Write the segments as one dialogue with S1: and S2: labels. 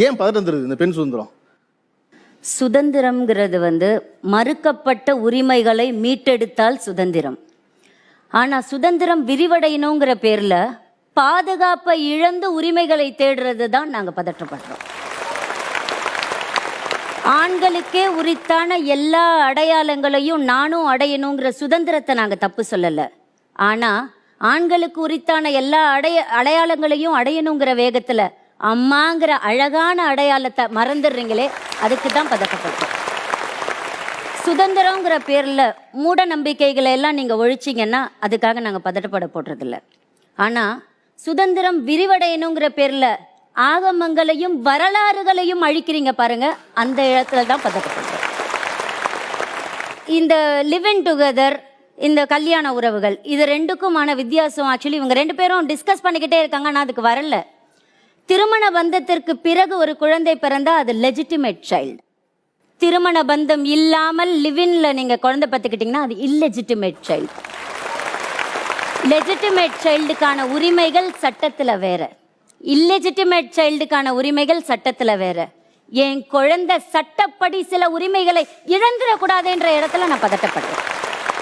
S1: ஏன் பதட்டம் தருது இந்த பெண் சுதந்திரம்?
S2: சுதந்திரம்ங்கிறது மறுக்கப்பட்ட உரிமைகளை மீட்டெடுத்தால் சுதந்திரம். ஆனா சுதந்திரம் விரிவடையணுங்கிற பேர்ல பாதுகாப்பை இழந்து உரிமைகளை தேடுறது தான் நாங்க பதற்றப்படுறோம். ஆண்களுக்கே உரித்தான எல்லா அடையாளங்களையும் நானும் அடையணுங்கிற சுதந்திரத்தை நாங்க தப்பு சொல்லல. ஆனா ஆண்களுக்கு உரித்தான எல்லா அடையாளங்களையும் அடையணுங்கிற வேகத்துல அம்மாங்கிற அழகான அடையாளத்தை மறந்துடுறீங்களே, அதுக்கு தான் பதட்டப்படுறோம். சுதந்திரங்கிற பேர்ல மூட நம்பிக்கைகளை எல்லாம் நீங்க ஒழிச்சிங்கன்னா அதுக்காக நாங்க பதட்டப்பட போடுறதில்ல. ஆனா சுதந்திரம் விரிவடையணுங்கிற பேர்ல ஆகமங்களையும் வரலாறுகளையும் அழிக்கிறீங்க பாருங்க, அந்த இடத்துல தான் பதட்டப்படுறோம். இந்த லிவிங் டுகெதர், இந்த கல்யாண உறவுகள், இது ரெண்டுக்குமான வித்தியாசம் ஆக்சுவலி இவங்க ரெண்டு பேரும் டிஸ்கஸ் பண்ணிக்கிட்டே இருக்காங்க. ஆனால் அதுக்கு வரல. திருமண பந்தத்திற்கு பிறகு ஒரு குழந்தை பிறந்தா அது லெஜிட்டிமேட் சைல்டு. திருமண பந்தம் இல்லாமல் லிவின்ல நீங்க குழந்தை பத்துக்கிட்டீங்கன்னா அது இல்லெஜிட்டிமேட் சைல்டு. லெஜிட்டிமேட் சைல்டுக்கான உரிமைகள் சட்டத்துல வேற, இல்லெஜிட்டிமேட் சைல்டுக்கான உரிமைகள் சட்டத்துல வேற. என் குழந்தை சட்டப்படி சில உரிமைகளை இழந்துடக்கூடாதுன்ற இடத்துல நான் பதட்டப்படுறேன்.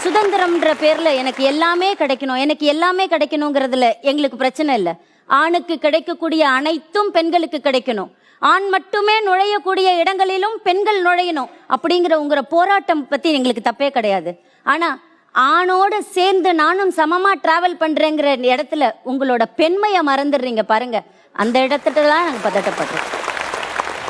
S2: சுதந்திரம்ன்ற பேர்ல எனக்கு எல்லாமே கிடைக்கணும், எனக்கு எல்லாமே கிடைக்கணுங்கிறதுல எங்களுக்கு பிரச்சனை இல்லை. ஆணுக்கு கிடைக்கக்கூடிய அனைத்தும் பெண்களுக்கு கிடைக்கணும், ஆண் மட்டுமே நுழையக்கூடிய இடங்களிலும் பெண்கள் நுழையணும் அப்படிங்கிற உங்கிற போராட்டம் பத்தி எங்களுக்கு தப்பே கிடையாது. ஆனா ஆணோட சேர்ந்து நானும் சமமா டிராவல் பண்றேங்கிற இடத்துல உங்களோட பெண்மையை மறந்துடுறீங்க பாருங்க, அந்த இடத்துல தான் நாங்க பதட்டப்படுறோம்.